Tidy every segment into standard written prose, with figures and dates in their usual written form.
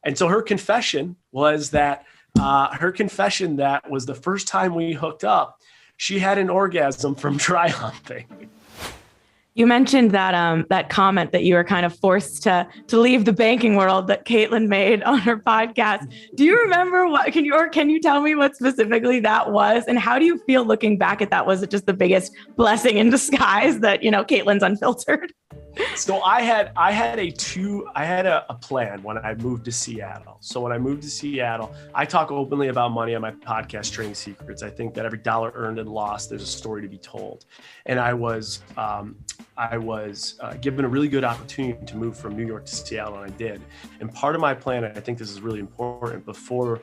And so her confession was that was the first time we hooked up, she had an orgasm from dry humping. You mentioned that that comment that you were kind of forced to leave the banking world that Kaitlyn made on her podcast. Do you remember what? Can you tell me what specifically that was, and how do you feel looking back at that? Was it just the biggest blessing in disguise that Kaitlyn's unfiltered? So I had a plan when I moved to Seattle. So when I moved to Seattle, I talk openly about money on my podcast, Trading Secrets. I think that every dollar earned and lost, there's a story to be told. And I was given a really good opportunity to move from New York to Seattle, and I did. And part of my plan, and I think this is really important, before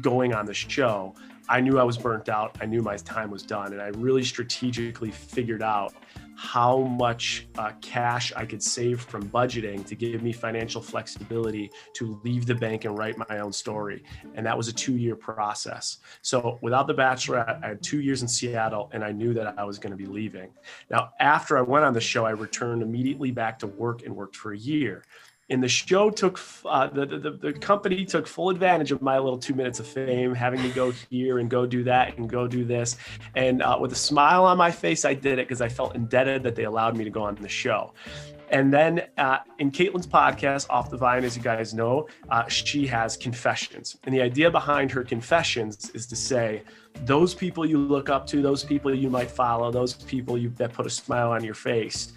going on the show, I knew I was burnt out. I knew my time was done. And I really strategically figured out how much cash I could save from budgeting to give me financial flexibility to leave the bank and write my own story. And that was a 2-year process. So without the Bachelorette, I had 2 years in Seattle, and I knew that I was going to be leaving. Now, after I went on the show, I returned immediately back to work and worked for a year. And the show took, the company took full advantage of my little 2 minutes of fame, having me go here and go do that and go do this. And with a smile on my face, I did it because I felt indebted that they allowed me to go on the show. And then in Kaitlyn's podcast, Off the Vine, as you guys know, she has confessions. And the idea behind her confessions is to say, those people you look up to, those people you might follow, those people that put a smile on your face,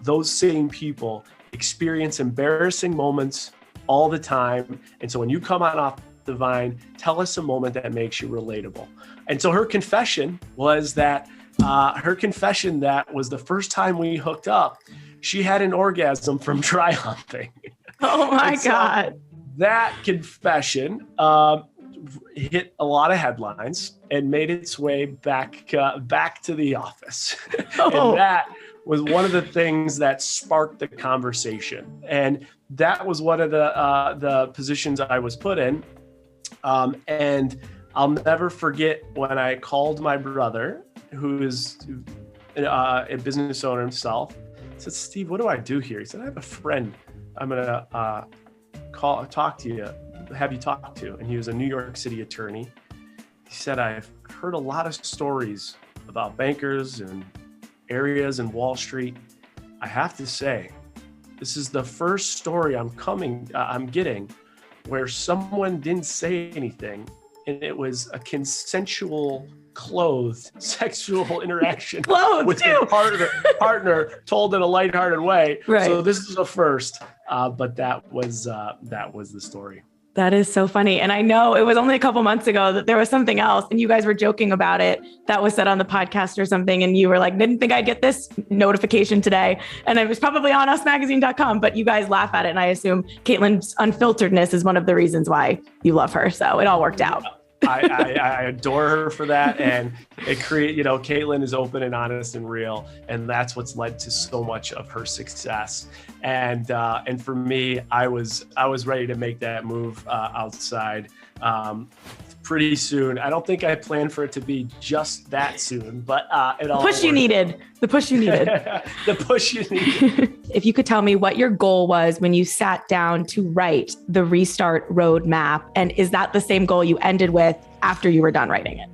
those same people experience embarrassing moments all the time. And so when you come on Off the Vine, tell us a moment that makes you relatable. And so her confession was that was the first time we hooked up, she had an orgasm from dry humping. Oh my God. That confession hit a lot of headlines and made its way back to the office. Oh. And that was one of the things that sparked the conversation. And that was one of the positions I was put in. And I'll never forget when I called my brother, who is a business owner himself. I said, Steve, what do I do here? He said, I have a friend I'm going to have you talk to. And he was a New York City attorney. He said, I've heard a lot of stories about bankers and areas in Wall Street. I have to say, this is the first story I'm getting where someone didn't say anything, and it was a consensual, clothed sexual interaction with a partner told in a lighthearted way. Right. So this is a first, but that was the story. That is so funny. And I know it was only a couple months ago that there was something else and you guys were joking about it that was said on the podcast or something. And you were like, didn't think I'd get this notification today. And it was probably on usmagazine.com, but you guys laugh at it. And I assume Kaitlyn's unfilteredness is one of the reasons why you love her. So it all worked out. I adore her for that. And Kaitlyn is open and honest and real. And that's what's led to so much of her success. And for me, I was ready to make that move outside pretty soon. I don't think I planned for it to be just that soon, but it all The push you needed. The push you needed. If you could tell me what your goal was when you sat down to write the Restart roadmap, and is that the same goal you ended with after you were done writing it?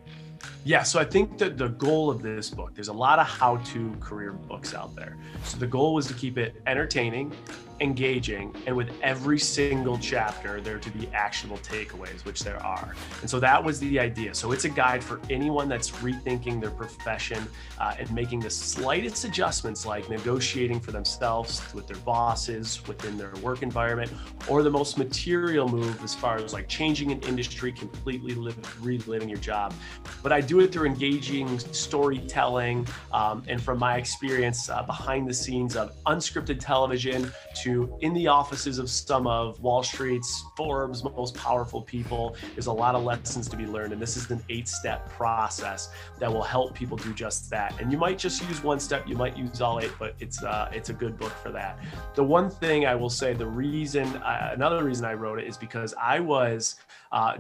Yeah, so I think that the goal of this book, there's a lot of how-to career books out there. So the goal was to keep it entertaining, engaging, and with every single chapter, there to be actionable takeaways, which there are. And so that was the idea. So it's a guide for anyone that's rethinking their profession and making the slightest adjustments, like negotiating for themselves with their bosses within their work environment, or the most material move as far as like changing an industry, completely reliving your job. But I do it through engaging storytelling and from my experience behind the scenes of unscripted television to in the offices of some of Wall Street's, Forbes' most powerful people. There's a lot of lessons to be learned, and this is an 8-step process that will help people do just that. And you might just use one step, you might use all 8, but it's a good book for that. The one thing I will say, another reason I wrote it is because I was,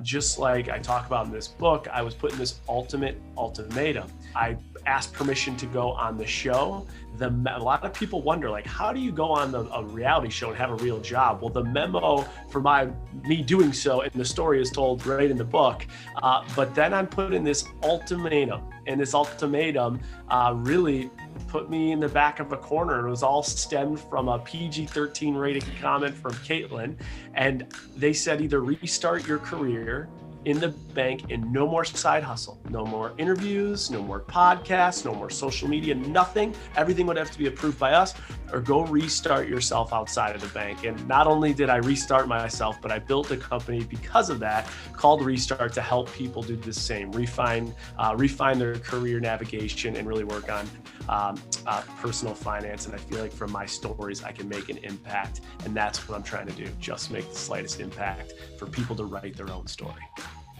just like I talk about in this book, I was put in this ultimate ultimatum. I asked permission to go on the show a lot of people wonder, like, how do you go on a reality show and have a real job? Well, the memo for me doing so, and the story is told right in the book, but then I'm put in this ultimatum, and this ultimatum really put me in the back of a corner. It was all stemmed from a PG-13 rated comment from Kaitlyn, and they said either restart your career in the bank and no more side hustle, no more interviews, no more podcasts, no more social media, nothing. Everything would have to be approved by us, or go restart yourself outside of the bank. And not only did I restart myself, but I built a company because of that called Restart to help people do the same, refine their career navigation and really work on personal finance. And I feel like from my stories, I can make an impact. And that's what I'm trying to do, just make the slightest impact for people to write their own story.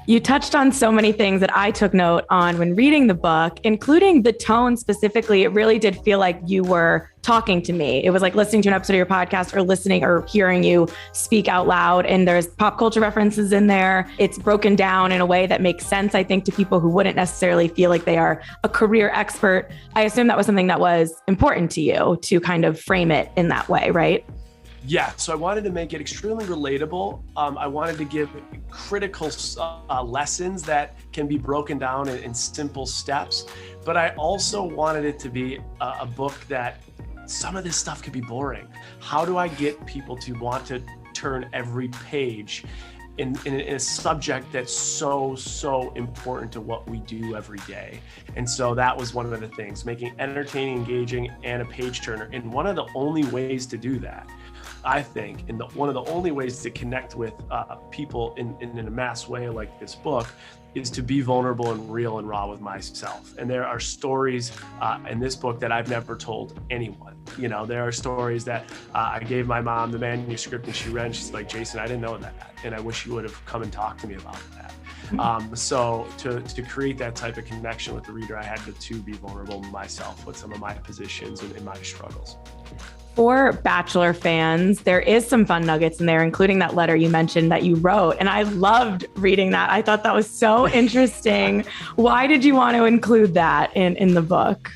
You touched on so many things that I took note on when reading the book, including the tone specifically. It really did feel like you were talking to me. It was like listening to an episode of your podcast or listening or hearing you speak out loud. And there's pop culture references in there. It's broken down in a way that makes sense, I think, to people who wouldn't necessarily feel like they are a career expert. I assume that was something that was important to you to kind of frame it in that way, right? Yeah, so I wanted to make it extremely relatable. I wanted to give critical lessons that can be broken down in simple steps, but I also wanted it to be a book that some of this stuff could be boring. How do I get people to want to turn every page in a subject that's so important to what we do every day? And so that was one of the things, making entertaining, engaging, and a page turner. And one of the only ways to do that, I think, and one of the only ways to connect with people in a mass way like this book, is to be vulnerable and real and raw with myself. And there are stories in this book that I've never told anyone. You know, there are stories that I gave my mom the manuscript and she read, and she's like, Jason, I didn't know that. And I wish you would have come and talked to me about that. So to create that type of connection with the reader, I had to be vulnerable myself with some of my positions and my struggles. For Bachelor fans, there is some fun nuggets in there, including that letter you mentioned that you wrote. And I loved reading that. I thought that was so interesting. Why did you want to include that in the book?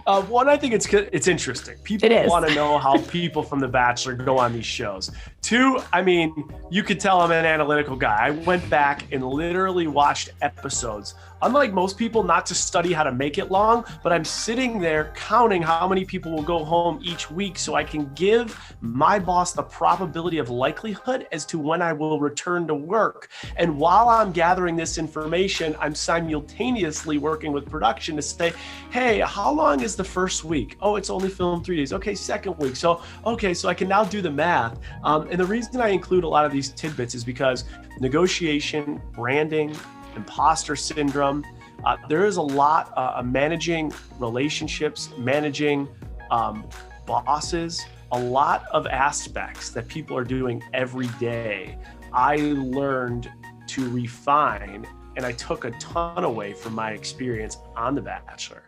One, I think it's interesting. People want to know how people from The Bachelor go on these shows. Two, I mean, you could tell I'm an analytical guy. I went back and literally watched episodes. Unlike most people, not to study how to make it long, but I'm sitting there counting how many people will go home each week so I can give my boss the probability of likelihood as to when I will return to work. And while I'm gathering this information, I'm simultaneously working with production to say, hey, how long is the first week? Oh, it's only filmed 3 days. Okay, second week. So I can now do the math. And the reason I include a lot of these tidbits is because negotiation, branding, imposter syndrome, there is a lot managing relationships, managing bosses, a lot of aspects that people are doing every day. I learned to refine, and I took a ton away from my experience on The Bachelor.